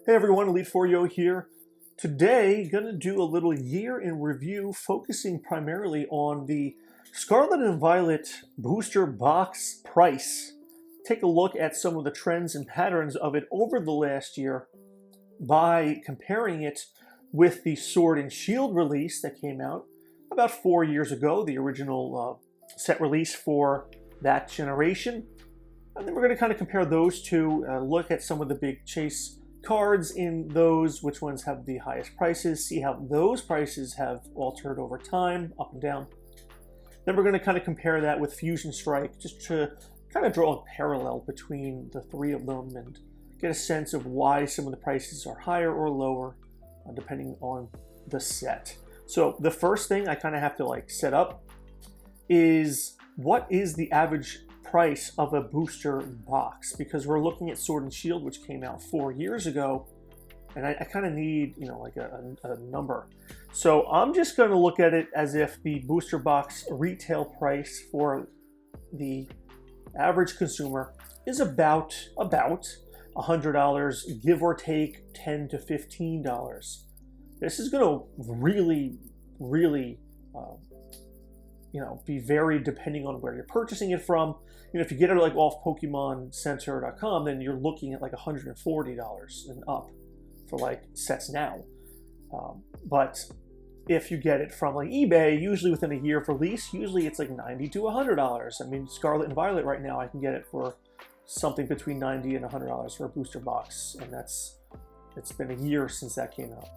Hey everyone, Elite 4Yo here. Today, gonna do a little year in review focusing primarily on the Scarlet and Violet booster box price. Take a look at some of the trends and patterns of it over the last year by comparing it with the Sword and Shield release that came out about 4 years ago, the original set release for that generation. And then we're going to kind of compare those two, look at some of the big chase cards in those, which ones have the highest prices, see how those prices have altered over time, up and down. Then we're going to kind of compare that with Fusion Strike, just to kind of draw a parallel between the three of them and get a sense of why some of the prices are higher or lower, depending on the set. So the first thing I kind of have to set up is, what is the average price of a booster box? Because we're looking at Sword and Shield, which came out 4 years ago, and I kind of need a number. So I'm just going to look at it as if the booster box retail price for the average consumer is about $100, give or take $10 to $15. This is going to really be varied depending on where you're purchasing it from. If you get it off pokemoncenter.com, then you're looking at $140 and up for sets now. But if you get it from eBay, usually within a year of release, usually it's $90 to $100. I mean, Scarlet and Violet right now, I can get it for something between $90 and $100 for a booster box, and it's been a year since that came out.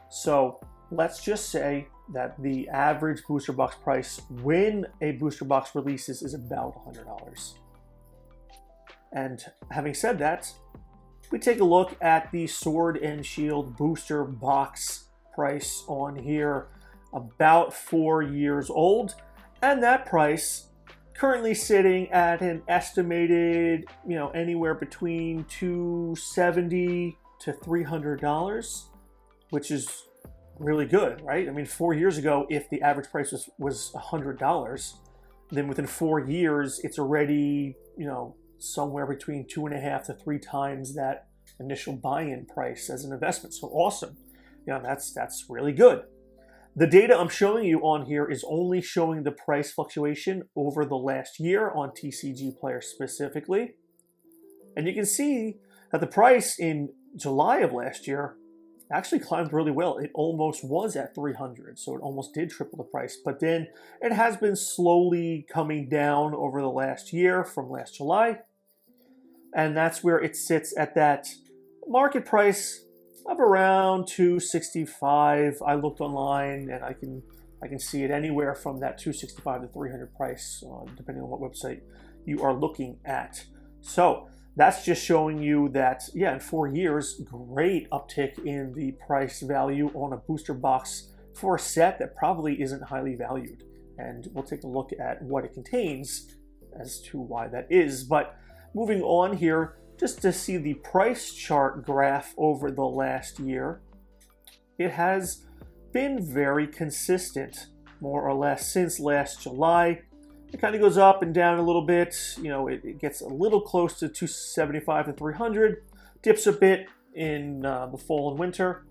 So let's just say that the average booster box price when a booster box releases is about $100. And having said that, we take a look at the Sword and Shield booster box price on here, about 4 years old, and that price currently sitting at an estimated, anywhere between $270 to $300, which is really good, right? I mean, 4 years ago, if the average price was $100, then within 4 years, it's already, somewhere between 2.5 to 3 times that initial buy-in price as an investment. So awesome. That's really good. The data I'm showing you on here is only showing the price fluctuation over the last year on TCG Player specifically. And you can see that the price in July of last year actually climbed really well. It almost was at 300, so it almost did triple the price. But then it has been slowly coming down over the last year from last July. And that's where it sits at that market price of around $265. I looked online and I can see it anywhere from that $265 to $300 price, depending on what website you are looking at. So that's just showing you that, in 4 years, great uptick in the price value on a booster box for a set that probably isn't highly valued. And we'll take a look at what it contains as to why that is. But moving on here, just to see the price chart graph over the last year, it has been very consistent, more or less, since last July. It kind of goes up and down a little bit. It gets a little close to 275 to 300, dips a bit in the fall and winter,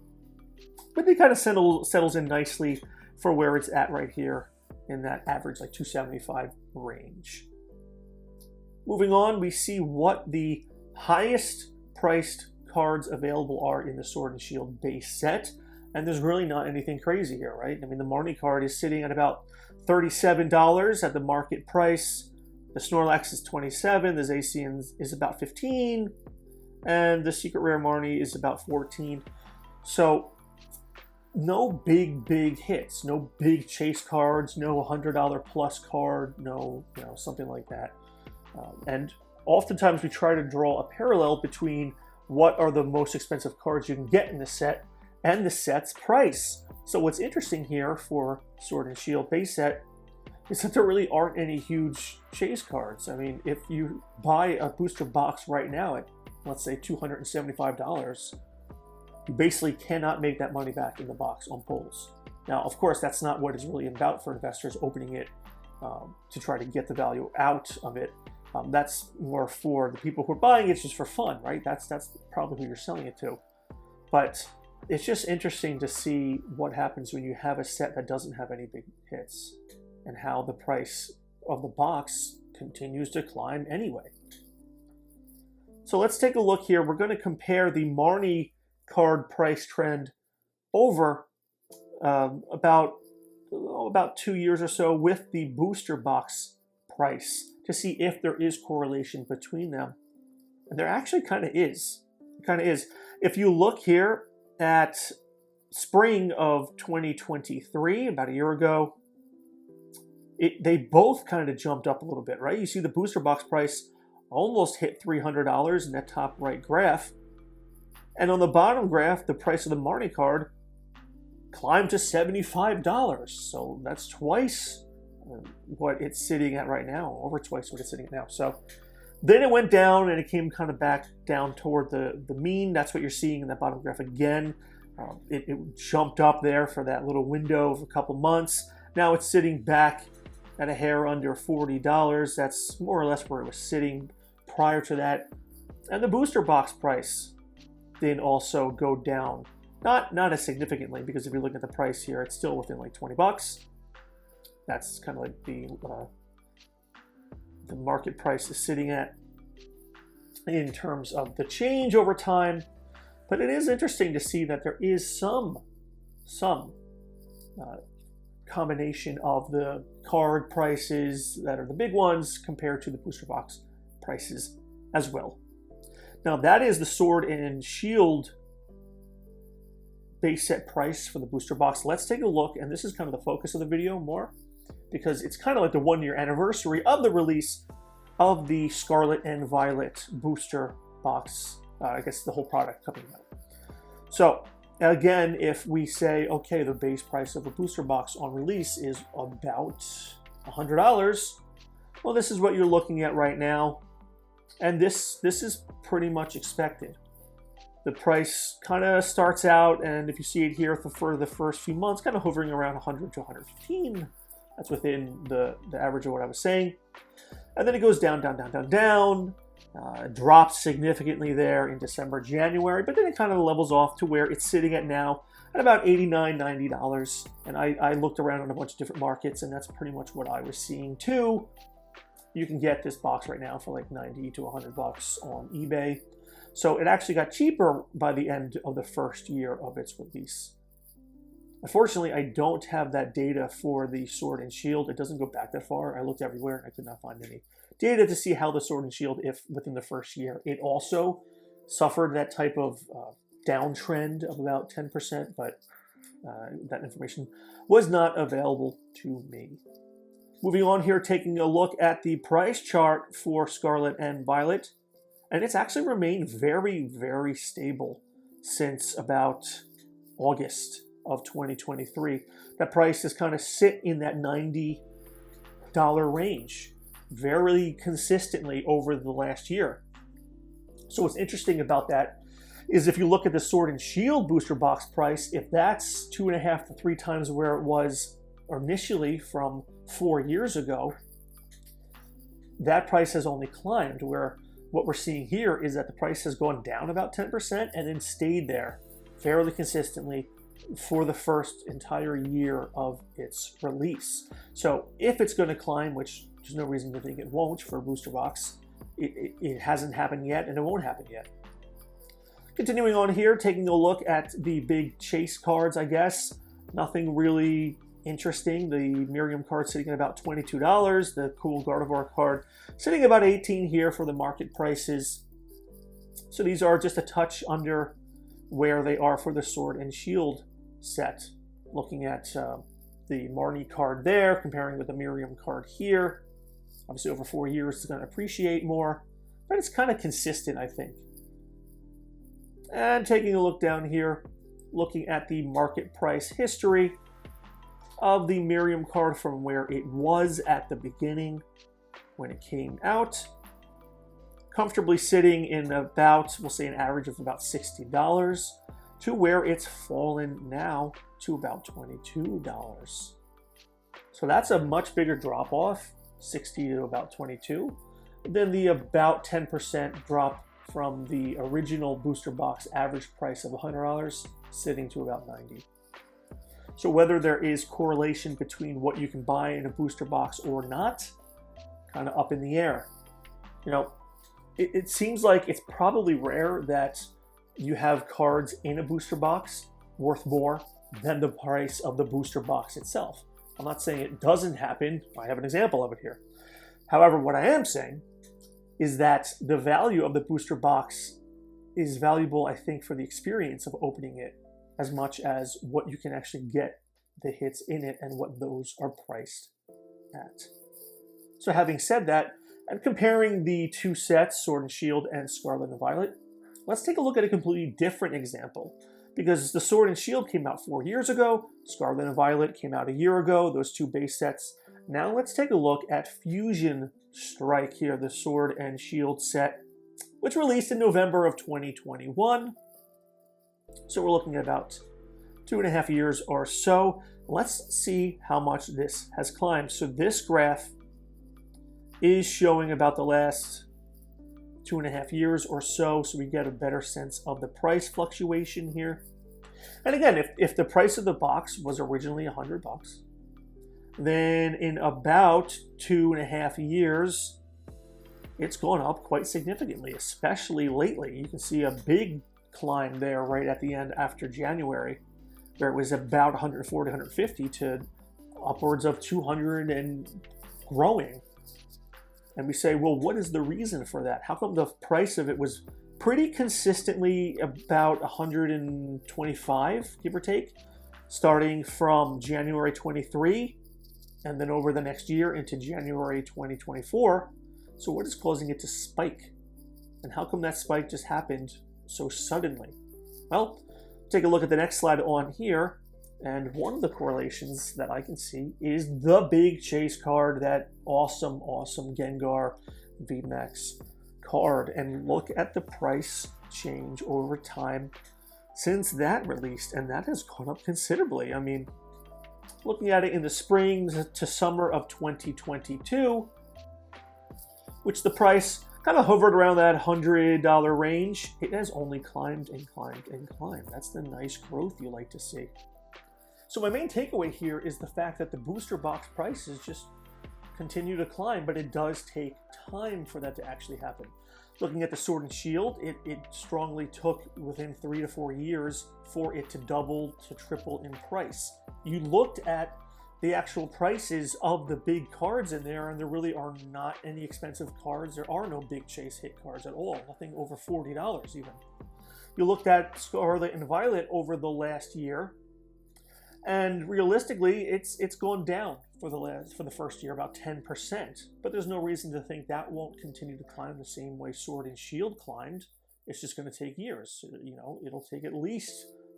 but it kind of settles in nicely for where it's at right here in that average 275 range. Moving on, we see what the highest priced cards available are in the Sword and Shield base set, and there's really not anything crazy here, right? I mean, the Marnie card is sitting at about $37 at the market price. The Snorlax is $27, the Zacian is about $15, and the Secret Rare Marnie is about $14. So no big hits, no big chase cards, no $100 plus card, no something like that. And oftentimes we try to draw a parallel between what are the most expensive cards you can get in the set and the set's price. So what's interesting here for Sword and Shield base set is that there really aren't any huge chase cards. I mean, if you buy a booster box right now at, let's say, $275, you basically cannot make that money back in the box on pulls. Now, of course, that's not what it's really about for investors opening it to try to get the value out of it. That's more for the people who are buying it just for fun, right? That's probably who you're selling it to. But it's just interesting to see what happens when you have a set that doesn't have any big hits and how the price of the box continues to climb anyway. So let's take a look here. We're going to compare the Marnie card price trend over about 2 years or so with the booster box price to see if there is correlation between them. And there actually kind of is. It kind of is. If you look here at spring of 2023, about a year ago, they both kind of jumped up a little bit, right? You see the booster box price almost hit $300 in that top right graph. And on the bottom graph, the price of the Marnie card climbed to $75. So that's twice what it's sitting at right now, over twice what it's sitting at now. So then it went down and it came kind of back down toward the mean. That's what you're seeing in that bottom graph again. It jumped up there for that little window of a couple months. Now it's sitting back at a hair under $40. That's more or less where it was sitting prior to that. And the booster box price did also go down. Not as significantly, because if you look at the price here, it's still within like 20 bucks. That's kind of like the market price is sitting at in terms of the change over time. But it is interesting to see that there is some combination of the card prices that are the big ones compared to the booster box prices as well. Now that is the Sword and Shield base set price for the booster box. Let's take a look, and this is kind of the focus of the video more, because it's kind of like the 1-year anniversary of the release of the Scarlet and Violet booster box. I guess the whole product coming out. So again, if we say, okay, the base price of a booster box on release is about $100, well, this is what you're looking at right now. And this is pretty much expected. The price kind of starts out, and if you see it here for the first few months, kind of hovering around 100 to 115. That's within the average of what I was saying. And then it goes down, drops significantly there in December, January, but then it kind of levels off to where it's sitting at now at about $89, $90. And I looked around on a bunch of different markets, and that's pretty much what I was seeing too. You can get this box right now for like 90 to 100 bucks on eBay. So it actually got cheaper by the end of the first year of its release. Unfortunately, I don't have that data for the Sword and Shield. It doesn't go back that far. I looked everywhere and I could not find any data to see how the Sword and Shield, if within the first year, it also suffered that type of downtrend of about 10%, but that information was not available to me. Moving on here, taking a look at the price chart for Scarlet and Violet. And it's actually remained very, very stable since about August of 2023. That price has kind of sit in that $90 range very consistently over the last year. So what's interesting about that is if you look at the Sword and Shield booster box price, if that's 2.5 to 3 times where it was initially from 4 years ago, that price has only climbed, where what we're seeing here is that the price has gone down about 10% and then stayed there fairly consistently for the first entire year of its release. So if it's going to climb, which there's no reason to think it won't for a booster box, it hasn't happened yet and it won't happen yet. Continuing on here, taking a look at the big chase cards, I guess. Nothing really interesting. The Miriam card sitting at about $22. The cool Gardevoir card sitting about $18 here for the market prices. So these are just a touch under where they are for the Sword and Shield set. Looking at the Marnie card there, comparing with the Miriam card here. Obviously over 4 years it's going to appreciate more, but it's kind of consistent, I think. And taking a look down here, looking at the market price history of the Miriam card from where it was at the beginning when it came out. Comfortably sitting in about, we'll say an average of about $60 to where it's fallen now to about $22. So that's a much bigger drop off, 60 to about 22, than the about 10% drop from the original booster box average price of $100 sitting to about $90. So whether there is correlation between what you can buy in a booster box or not, kind of up in the air. You know, it seems like it's probably rare that you have cards in a booster box worth more than the price of the booster box itself. I'm not saying it doesn't happen. I have an example of it here. However, what I am saying is that the value of the booster box is valuable, I think, for the experience of opening it as much as what you can actually get the hits in it and what those are priced at. So having said that, and comparing the two sets, Sword and Shield and Scarlet and Violet, let's take a look at a completely different example. Because the Sword and Shield came out 4 years ago, Scarlet and Violet came out a year ago, those two base sets. Now let's take a look at Fusion Strike here, the Sword and Shield set, which released in November of 2021. So we're looking at about 2.5 years or so. Let's see how much this has climbed. So this graph is showing about the last 2.5 years or so, so we get a better sense of the price fluctuation here. And again, if the price of the box was originally $100, then in about 2.5 years, it's gone up quite significantly, especially lately. You can see a big climb there right at the end after January, where it was about 140, 150 to upwards of 200 and growing. And we say, well, what is the reason for that? How come the price of it was pretty consistently about 125, give or take, starting from January 23 and then over the next year into January 2024? So what is causing it to spike? And how come that spike just happened so suddenly? Well, take a look at the next slide on here. And one of the correlations that I can see is the big chase card, that awesome Gengar VMAX card. And look at the price change over time since that released, and that has gone up considerably. I mean, looking at it in the spring to summer of 2022, which the price kind of hovered around that $100 range, it has only climbed and climbed and climbed. That's the nice growth you like to see. So my main takeaway here is the fact that the booster box prices just continue to climb, but it does take time for that to actually happen. Looking at the Sword and Shield, it strongly took within 3 to 4 years for it to double to triple in price. You looked at the actual prices of the big cards in there, and there really are not any expensive cards. There are no big chase hit cards at all, nothing over $40 even. You looked at Scarlet and Violet over the last year, and realistically, it's gone down for the first year about 10%. But there's no reason to think that won't continue to climb the same way Sword and Shield climbed. It's just going to take years. You know, it'll take at least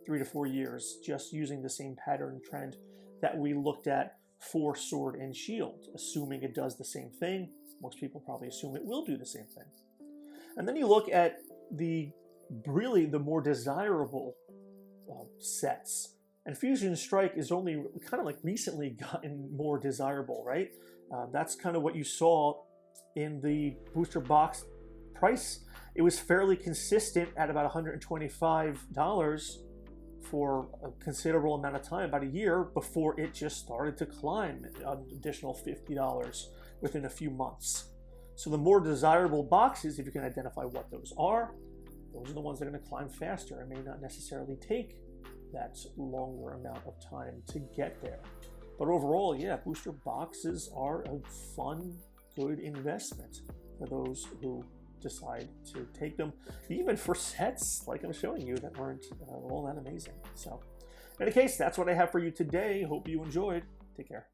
3 to 4 years just using the same pattern trend that we looked at for Sword and Shield, assuming it does the same thing. Most people probably assume it will do the same thing. And then you look at the more desirable sets. And Fusion Strike is only kind of like recently gotten more desirable, right? That's kind of what you saw in the booster box price. It was fairly consistent at about $125 for a considerable amount of time, about a year, before it just started to climb an additional $50 within a few months. So the more desirable boxes, if you can identify what those are the ones that are going to climb faster and may not necessarily take that longer amount of time to get there. But overall, yeah, booster boxes are a fun, good investment for those who decide to take them, even for sets like I'm showing you that aren't all that amazing. So in any case, that's what I have for you today. Hope you enjoyed. Take care.